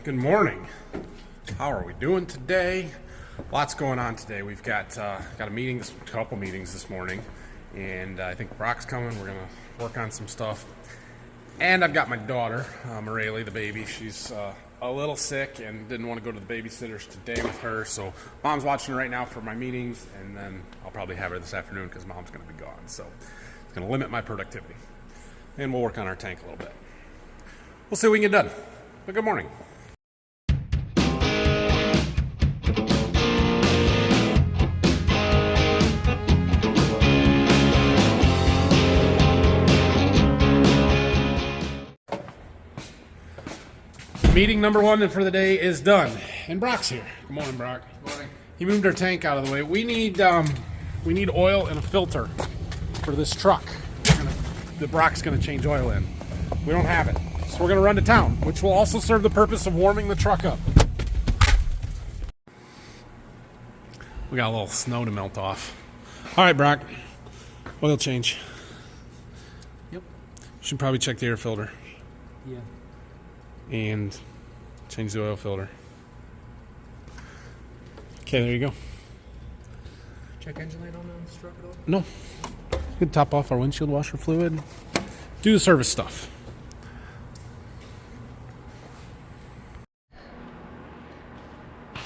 Good morning. How are we doing today? Lots going on today. We've got a couple meetings this morning, and I think Brock's coming. We're gonna work on some stuff. And I've got my daughter, Morelli, the baby. She's a little sick and didn't want to go to the babysitters today with her. So mom's watching right now for my meetings, and then I'll probably have her this afternoon because mom's going to be gone. So it's going to limit my productivity. And we'll work on our tank a little bit. We'll see what we can get done. But good morning. Meeting number one for the day is done, and Brock's here. Good morning, Brock. Good morning. He moved our tank out of the way. We need oil and a filter for this truck that Brock's going to change oil in. We don't have it, so we're going to run to town, which will also serve the purpose of warming the truck up. We got a little snow to melt off. All right, Brock. Oil change. Yep. Should probably check the air filter. Yeah. And change the oil filter. Okay, there you go. Check engine light on the truck at all? No. You can top off our windshield washer fluid. Do the service stuff.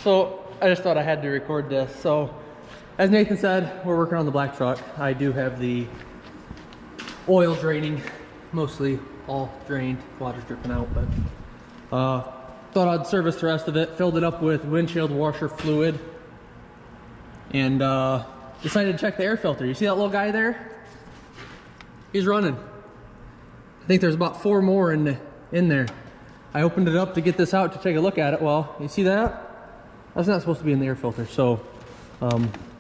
So, I just thought I had to record this. So, as Nathan said, we're working on the black truck. I do have the oil draining, mostly all drained, water's dripping out, but thought I'd service the rest of it, filled it up with windshield washer fluid, and decided to check the air filter. You see that little guy there? He's running. I think there's about 4 more in there. I opened it up to get this out to take a look at it. Well, you see that? That's not supposed to be in the air filter. So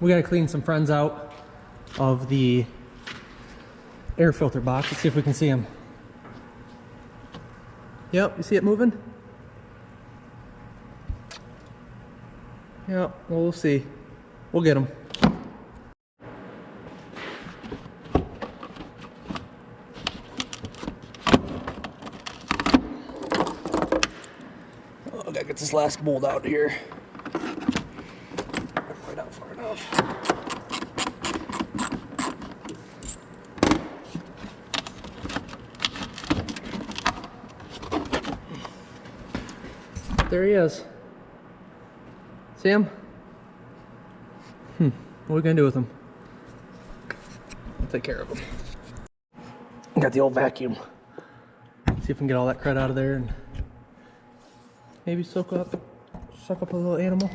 we got to clean some friends out of the air filter box. Let's see if we can see him. Yep, you see it moving? Yep, well, we'll see. We'll get him. Oh, I gotta get this last mold out here. Right out far enough. There he is. See him? What are we gonna do with him? I'll take care of him. Got the old vacuum. See if we can get all that crud out of there and maybe suck up a little animal.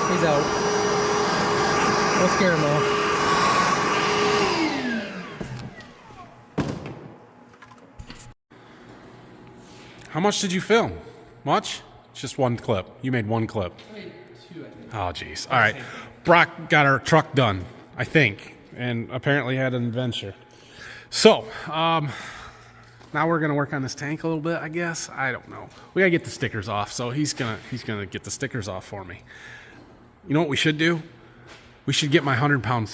He's out. We'll scare him off. How much did you film? Much? Just one clip. You made one clip. I made 2, I think. Oh, jeez. All right. Brock got our truck done, I think, and apparently had an adventure. So, now we're gonna work on this tank a little bit, I guess. I don't know. We gotta get the stickers off, so he's gonna get the stickers off for me. You know what we should do? We should get my 100-pound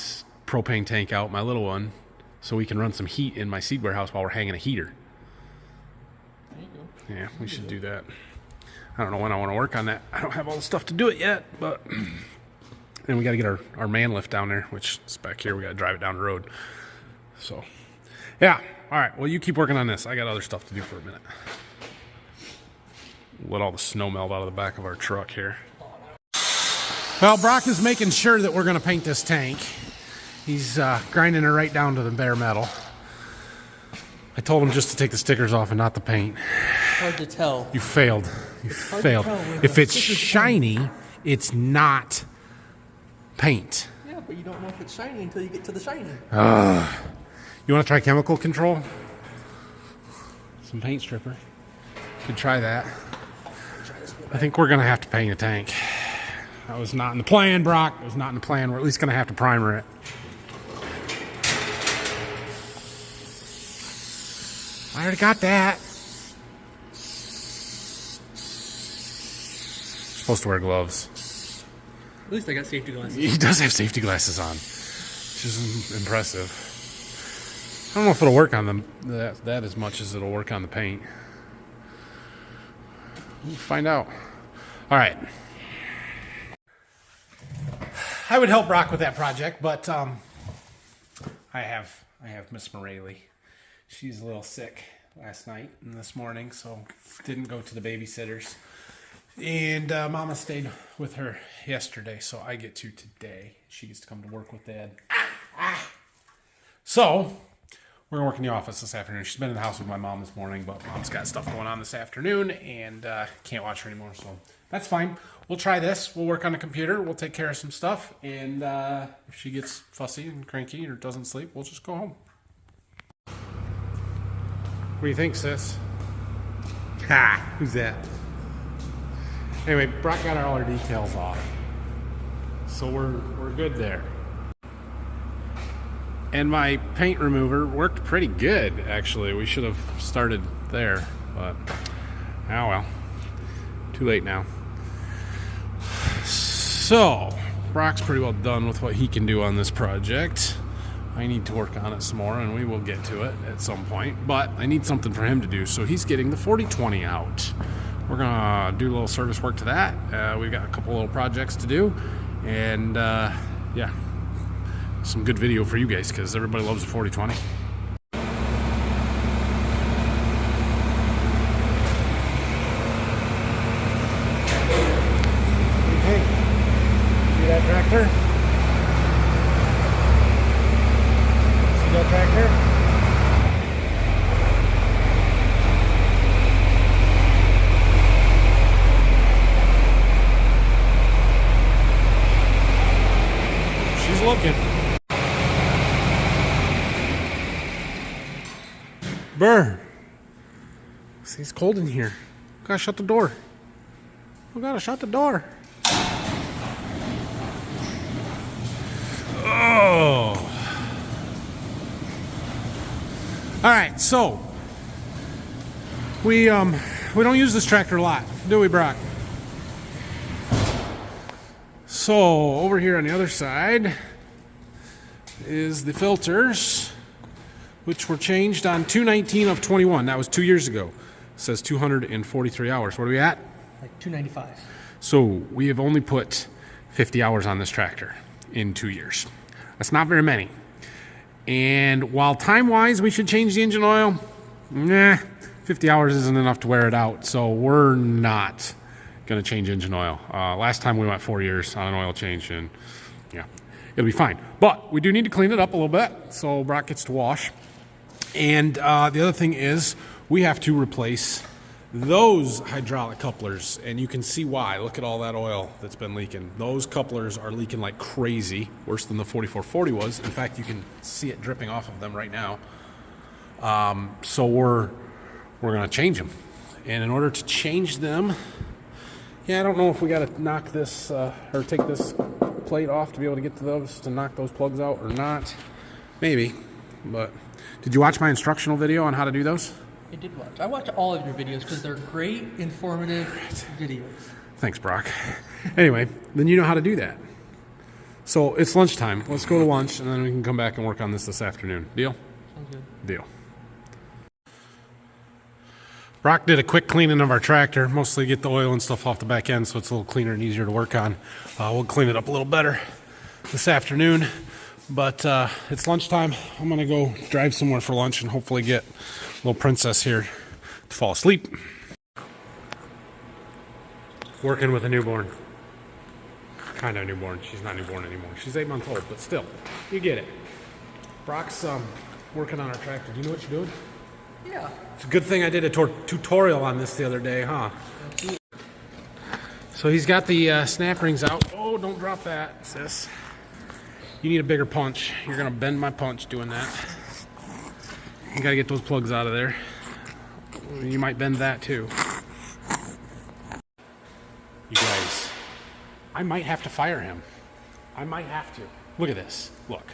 propane tank out, my little one, so we can run some heat in my seed warehouse while we're hanging a heater. There you go. Yeah, we should do that. I don't know when I want to work on that. I don't have all the stuff to do it yet, but then we got to get our man lift down there, which is back here. We got to drive it down the road. So, yeah. All right. Well, you keep working on this. I got other stuff to do for a minute. Let all the snow melt out of the back of our truck here. Well, Brock is making sure that we're going to paint this tank. He's grinding it right down to the bare metal. I told him just to take the stickers off and not the paint. Hard to tell. You failed. You failed. If it's shiny, it's not paint. Yeah, but you don't know if it's shiny until you get to the shiny. You want to try chemical control? Some paint stripper. Could try that. I think we're going to have to paint a tank. That was not in the plan, Brock. It was not in the plan. We're at least going to have to primer it. I already got that. Supposed to wear gloves. At least I got safety glasses. He does have safety glasses on, which is impressive. I don't know if it'll work on them that as much as it'll work on the paint. We'll find out. All right. I would help Brock with that project, but I have Miss Moraley. She's a little sick last night and this morning, so didn't go to the babysitters. And Mama stayed with her yesterday, so I get to today. She gets to come to work with Dad. So we're gonna work in the office this afternoon. She's been in the house with my mom this morning, but Mom's got stuff going on this afternoon and can't watch her anymore, so that's fine. We'll try this. We'll work on the computer. We'll take care of some stuff, and if she gets fussy and cranky or doesn't sleep, we'll just go home. What do you think, sis? Ha! Who's that? Anyway, Brock got all our details off, so we're good there. And my paint remover worked pretty good, actually. We should have started there, but oh well. Too late now. So, Brock's pretty well done with what he can do on this project. I need to work on it some more, and we will get to it at some point. But I need something for him to do, so he's getting the 4020 out. We're gonna do a little service work to that. We've got a couple little projects to do, and yeah, some good video for you guys because everybody loves the 4020. Hey, see that tractor? See that tractor? She's looking. Burr. See, it's cold in here. Gotta shut the door. We gotta shut the door. Oh. All right, so we don't use this tractor a lot, do we, Brock? So over here on the other side is the filters, which were changed on 2/19 of 21. That was 2 years ago. It says 243 hours. What are we at? Like 295. So we have only put 50 hours on this tractor in 2 years. That's not very many. And while time-wise we should change the engine oil, 50 hours isn't enough to wear it out. So we're not going to change engine oil. Last time we went 4 years on an oil change, and yeah, it'll be fine. But we do need to clean it up a little bit, so Brock gets to wash. And the other thing is we have to replace those hydraulic couplers, and you can see why. Look at all that oil that's been leaking. Those couplers are leaking like crazy, worse than the 4440 was. In fact, you can see it dripping off of them right now. So we're going to change them. And in order to change them, yeah, I don't know if we got to knock this or take this plate off to be able to get to those, to knock those plugs out or not. Maybe, but did you watch my instructional video on how to do those? I did watch. I watch all of your videos because they're great, informative videos. Thanks, Brock. Anyway, then you know how to do that. So it's lunchtime. Let's go to lunch, and then we can come back and work on this afternoon. Deal? Sounds good. Deal. Brock did a quick cleaning of our tractor, mostly get the oil and stuff off the back end so it's a little cleaner and easier to work on. We'll clean it up a little better this afternoon, but it's lunchtime. I'm going to go drive somewhere for lunch and hopefully get little princess here to fall asleep. Working with a newborn. Kind of a newborn. She's not newborn anymore. She's 8 months old, but still, you get it. Brock's working on our tractor. Do you know what you're doing? Yeah. It's a good thing I did a tutorial on this the other day, huh? So he's got the snap rings out. Oh, don't drop that, sis. You need a bigger punch. You're going to bend my punch doing that. You got to get those plugs out of there. You might bend that too. You guys, I might have to fire him. I might have to. Look at this. Look.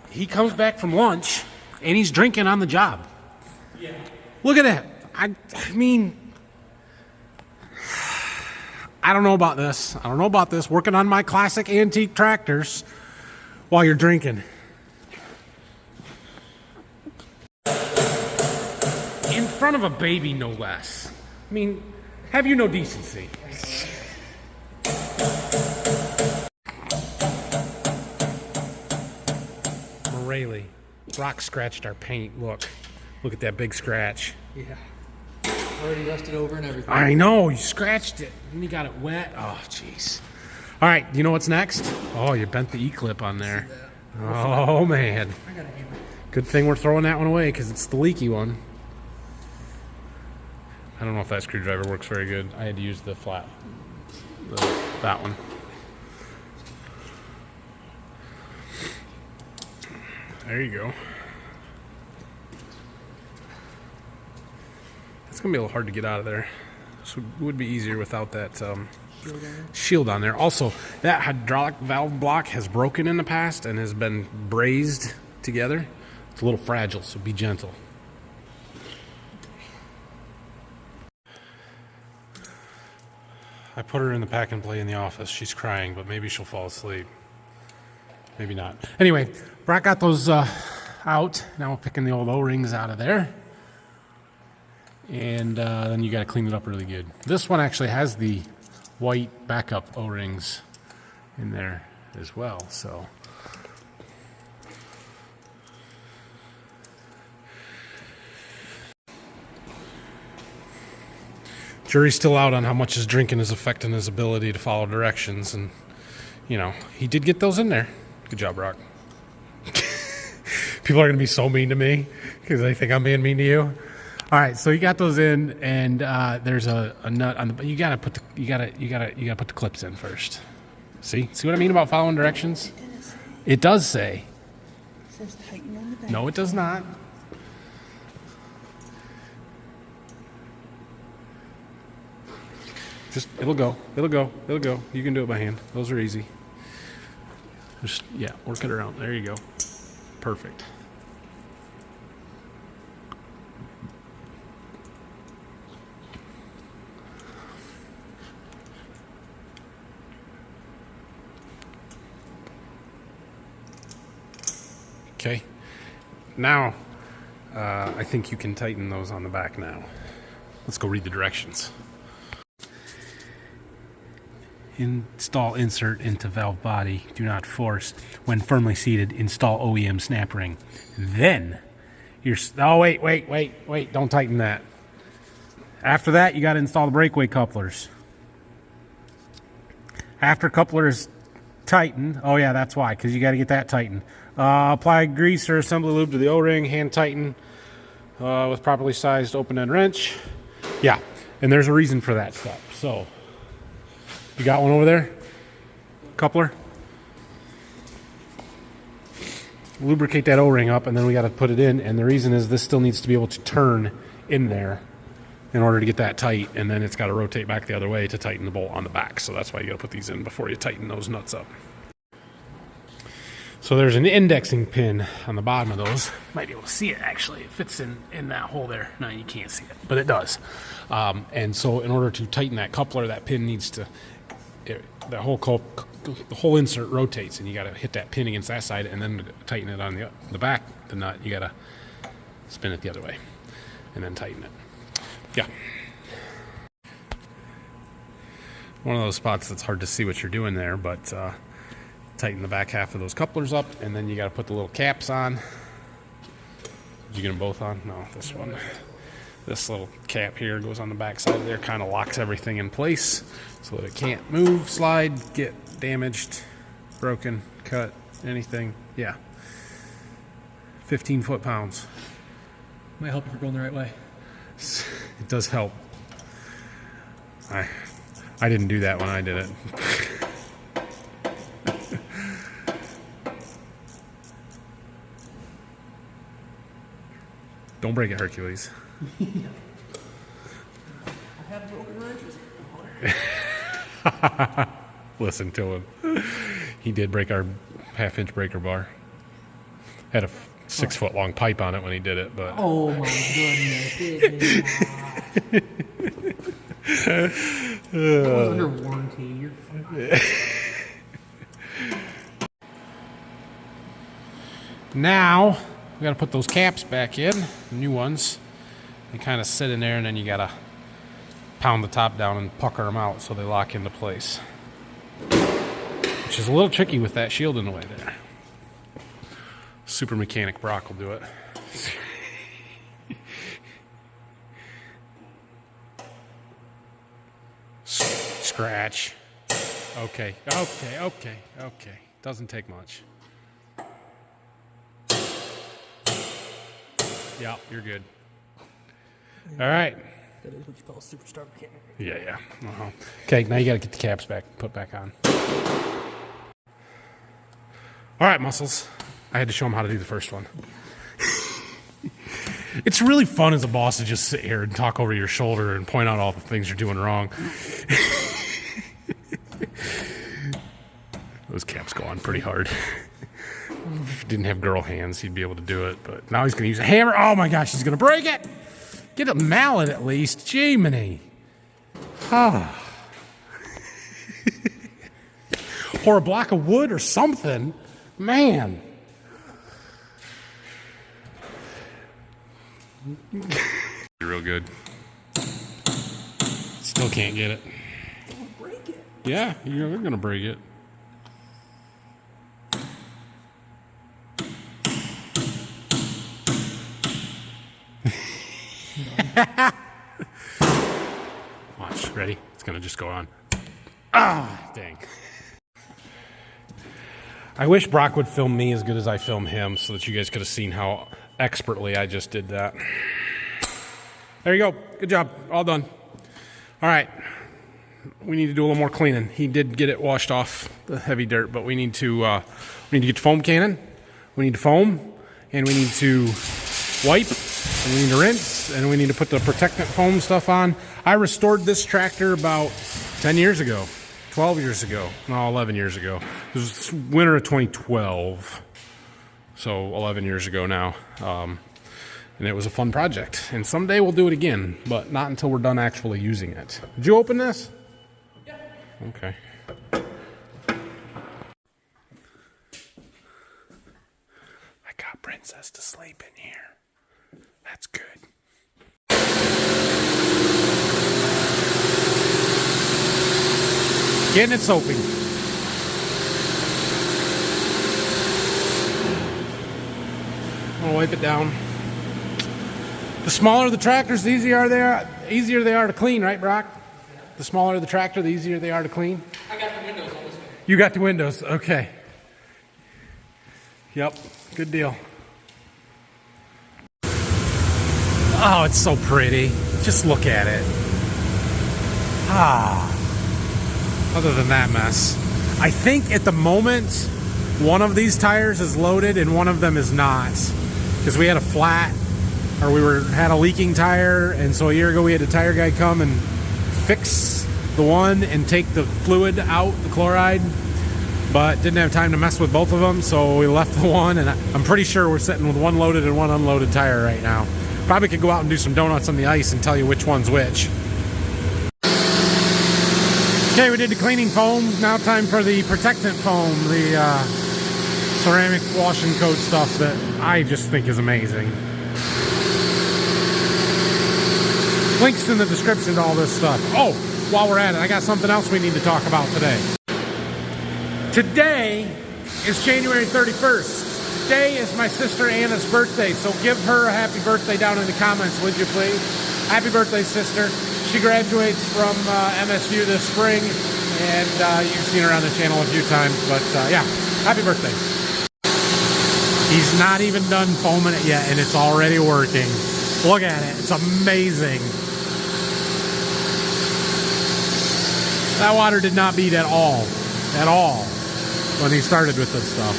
He comes back from lunch and he's drinking on the job. Yeah. Look at that. I mean, I don't know about this. I don't know about this. Working on my classic antique tractors while you're drinking. In front of a baby, no less. I mean, have you no decency? Morelli. Brock scratched our paint. Look. Look at that big scratch. Yeah. Already rusted over and everything. I know. You scratched it. And you got it wet. Oh, jeez. All right. You know what's next? Oh, you bent the E-clip on there. Oh, man. I got a hammer. Good thing we're throwing that one away because it's the leaky one. I don't know if that screwdriver works very good. I had to use the flat. That one. There you go. It's going to be a little hard to get out of there. This would be easier without that shield on there. Also, that hydraulic valve block has broken in the past and has been brazed together. It's a little fragile, so be gentle. I put her in the pack and play in the office. She's crying, but maybe she'll fall asleep. Maybe not. Anyway, Brock got those out. Now we're picking the old O-rings out of there. And then you got to clean it up really good. This one actually has the white backup O-rings in there as well. So jury's still out on how much his drinking is affecting his ability to follow directions. And, you know, he did get those in there. Good job, Brock. People are going to be so mean to me because they think I'm being mean to you. All right, so you got those in, and there's a nut on the. You gotta put the clips in first. See what I mean about following directions? It does say. It says tighten on the back. No, it does not. Just it'll go. You can do it by hand. Those are easy. Just work it around. There you go. Perfect. Okay, now I think you can tighten those on the back now. Let's go read the directions. Install insert into valve body. Do not force. When firmly seated, install OEM snap ring. Then, wait, don't tighten that. After that, you got to install the breakaway couplers. After couplers tightened, oh yeah, that's why, because you got to get that tightened. Apply grease or assembly lube to the O-ring, hand tighten with properly sized open end wrench. Yeah, and there's a reason for that step. So, you got one over there? Coupler? Lubricate that O-ring up, and then we got to put it in, and the reason is this still needs to be able to turn in there in order to get that tight, and then it's got to rotate back the other way to tighten the bolt on the back. So that's why you got to put these in before you tighten those nuts up. So there's an indexing pin on the bottom of those. Might be able to see it actually. It fits in that hole there. No, you can't see it, but it does. And so in order to tighten that coupler, that pin needs to, the whole insert rotates, and you got to hit that pin against that side, and then to tighten it on the back, the nut, you got to spin it the other way, and then tighten it. Yeah. One of those spots that's hard to see what you're doing there, but tighten the back half of those couplers up, and then you got to put the little caps on. Did you get them both on? No, this one. This little cap here goes on the back side there, kind of locks everything in place so that it can't move, slide, get damaged, broken, cut, anything. Yeah. 15 foot-pounds. Might help if you're going the right way. It does help. I didn't do that when I did it. Don't break it, Hercules. I have broken wrenches. Listen to him. He did break our half-inch breaker bar. Had a 6-foot long pipe on it when he did it, but Oh my goodness. It did not. That was under warranty. You're fine. Now we got to put those caps back in, new ones. They kind of sit in there, and then you got to pound the top down and pucker them out so they lock into place. Which is a little tricky with that shield in the way there. Super mechanic Brock will do it. Scratch. Okay. Doesn't take much. Yeah, you're good. All right. That is what you call a superstar mechanic. Yeah. Uh-huh. Okay, now you got to get the caps back, put back on. All right, muscles. I had to show him how to do the first one. It's really fun as a boss to just sit here and talk over your shoulder and point out all the things you're doing wrong. Those caps go on pretty hard. If he didn't have girl hands, he'd be able to do it. But now he's going to use a hammer. Oh my gosh, he's going to break it. Get a mallet at least. Jiminy. Ah. Or a block of wood or something. Man. You're real good. Still can't get it. Don't break it. Yeah, you're going to break it. Watch, ready? It's gonna just go on. Ah, dang. I wish Brock would film me as good as I film him so that you guys could have seen how expertly I just did that. There you go. Good job. All done. All right. We need to do a little more cleaning. He did get it washed off the heavy dirt, but we need to get the foam cannon. We need to foam, and we need to wipe, and we need to rinse, and we need to put the protectant foam stuff on. I restored this tractor about 10 years ago, 12 years ago, no, 11 years ago. It was winter of 2012, so 11 years ago now. And it was a fun project. And someday we'll do it again, but not until we're done actually using it. Did you open this? Yeah. Okay. I got Princess to sleep in here. That's good. Getting it soaping. I'm gonna wipe it down. The smaller the tractors, the easier they are to clean, right, Brock? The smaller the tractor, the easier they are to clean. I got the windows on this one. You got the windows, okay. Yep, good deal. Oh, it's so pretty. Just look at it. Ah. Other than that mess. I think at the moment, one of these tires is loaded and one of them is not. Because we had a flat, or had a leaking tire, and so a year ago we had a tire guy come and fix the one and take the fluid out, the chloride, but didn't have time to mess with both of them, so we left the one, and I'm pretty sure we're sitting with one loaded and one unloaded tire right now. Probably could go out and do some donuts on the ice and tell you which one's which. Okay, we did the cleaning foam. Now time for the protectant foam, the ceramic wash and coat stuff that I just think is amazing. Links in the description to all this stuff. Oh, while we're at it, I got something else we need to talk about today. Today is January 31st. Today is my sister Anna's birthday, so give her a happy birthday down in the comments, would you please? Happy birthday, sister. She graduates from MSU this spring, and you've seen her on the channel a few times, but yeah, happy birthday. He's not even done foaming it yet, and it's already working. Look at it. It's amazing. That water did not beat at all, when he started with this stuff.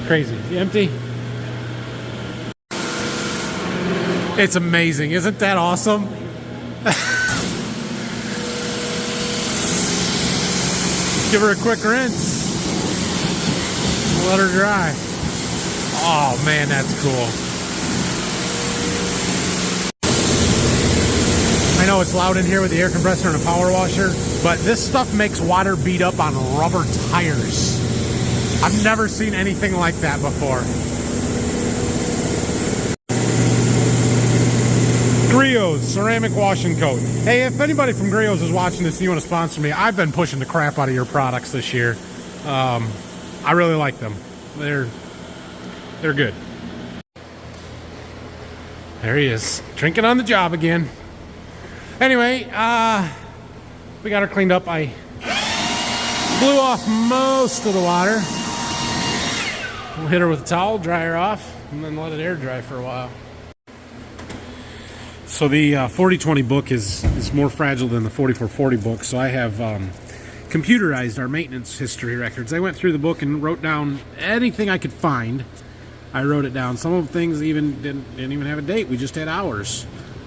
Crazy. Empty? It's amazing. Isn't that awesome? give her a quick rinse. Let her dry. Oh man, that's cool. I know it's loud in here with the air compressor and a power washer, but this stuff makes water beat up on rubber tires. I've never seen anything like that before. Griot's ceramic washing coat. Hey, if anybody from Griot's is watching this and you want to sponsor me, I've been pushing the crap out of your products this year. I really like them. They're good. There he is, drinking on the job again. Anyway, we got her cleaned up. I blew off most of the water. We'll hit her with a towel, dry her off, and then let it air dry for a while. So the 4020 book is more fragile than the 4440 book, so I have computerized our maintenance history records. I went through the book and wrote down anything I could find. I wrote it down. Some of the things even didn't even have a date. We just had hours.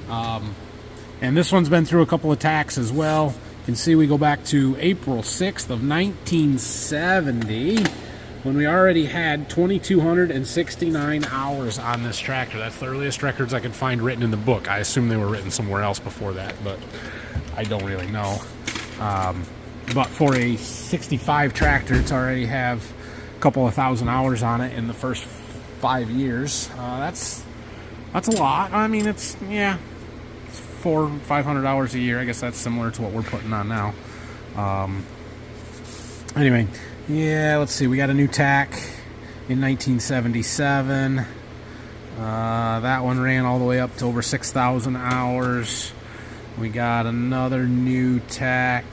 And this one's been through a couple of tacks as well. You can see we go back to April 6th of 1970 when we already had 2,269 hours on this tractor. That's the earliest records I could find written in the book. I assume they were written somewhere else before that, but I don't really know. But for a 65 tractor, it's already have a couple of thousand hours on it in the first 5 years. That's a lot. I mean, it's 400-500 hours a year. I guess that's similar to what we're putting on now. Anyway, yeah, let's see. We got a new tack in 1977. That one ran all the way up to over 6,000 hours. We got another new tack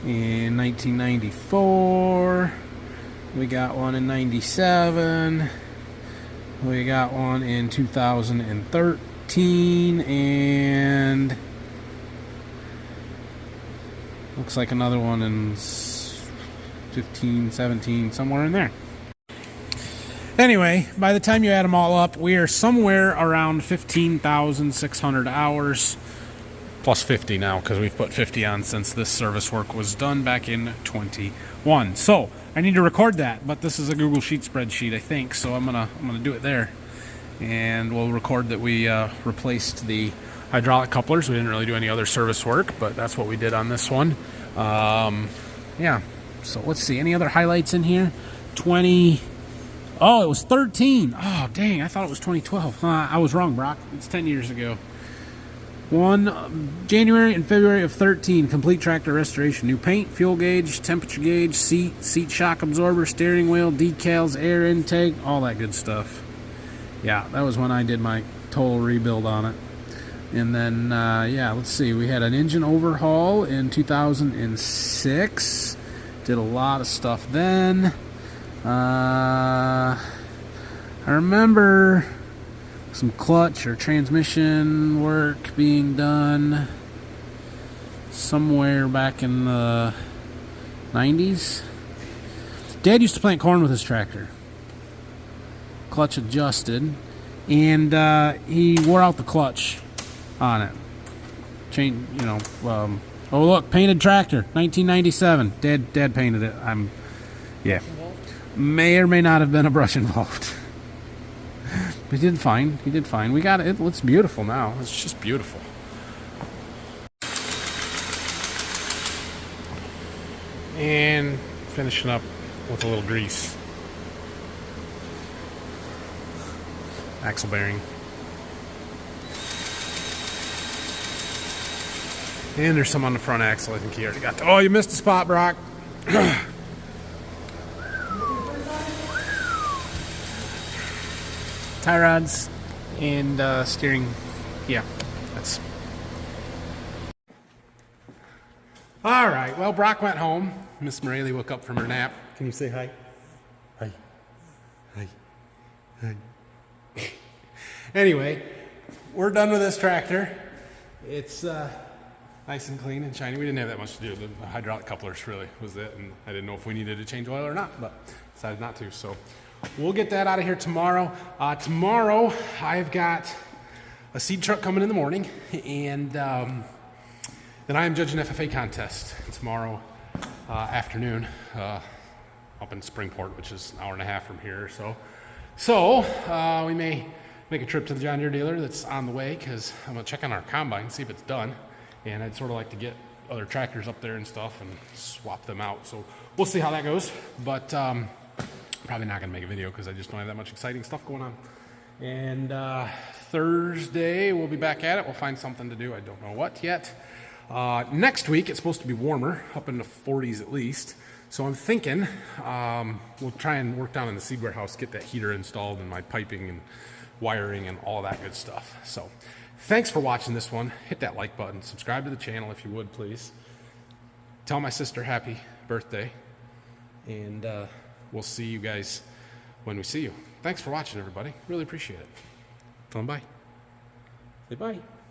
in 1994. We got one in 97. We got one in 2013, and looks like another one in 15, 17, somewhere in there. Anyway, by the time you add them all up, we are somewhere around 15,600 hours, plus 50 now, because we've put 50 on since this service work was done back in 21. So I need to record that, but this is a Google Sheet spreadsheet, I think, so I'm gonna do it there, and we'll record that we replaced the hydraulic couplers. We didn't really do any other service work, but that's what we did on this one. Yeah. So let's see. Any other highlights in here? 20. Oh, it was 13. Oh, dang. I thought it was 2012. I was wrong, Brock. It's 10 years ago. January and February of 13. Complete tractor restoration. New paint, fuel gauge, temperature gauge, seat shock absorber, steering wheel, decals, air intake, all that good stuff. Yeah, that was when I did my total rebuild on it. And then, yeah, let's see. We had an engine overhaul in 2006. Did a lot of stuff then. I remember some clutch or transmission work being done somewhere back in the 90s. Dad used to plant corn with his tractor. Clutch adjusted, and he wore out the clutch on it. Oh look, painted tractor, 1997. Dad painted it. Yeah. May or may not have been a brush involved. But he did fine. We got it. It looks beautiful now. It's just beautiful. And finishing up with a little grease. Axle bearing. And there's some on the front axle. I think he already got that. Oh, you missed a spot, Brock. Tie rods and steering. Yeah, that's. All right. Well, Brock went home. Miss Moraley woke up from her nap. Can you say hi? Hi. Hi. Hi. Anyway, we're done with this tractor. It's nice and clean and shiny. We didn't have that much to do. The hydraulic couplers really was it, and I didn't know if we needed to change oil or not, but decided not to. So we'll get that out of here tomorrow. Tomorrow I've got a seed truck coming in the morning, and then I am judging FFA contest tomorrow afternoon up in Springport, which is an hour and a half from here. So we may make a trip to the John Deere dealer that's on the way, because I'm going to check on our combine, see if it's done. And I'd sort of like to get other tractors up there and stuff and swap them out. So we'll see how that goes. But probably not going to make a video because I just don't have that much exciting stuff going on. And Thursday we'll be back at it. We'll find something to do. I don't know what yet. Next week it's supposed to be warmer, up in the 40s at least. So I'm thinking we'll try and work down in the seed warehouse, get that heater installed and my piping and wiring and all that good stuff. So thanks for watching this one. Hit that like button. Subscribe to the channel if you would, please. Tell my sister happy birthday. And we'll see you guys when we see you. Thanks for watching, everybody. Really appreciate it. Tell them bye. Say bye.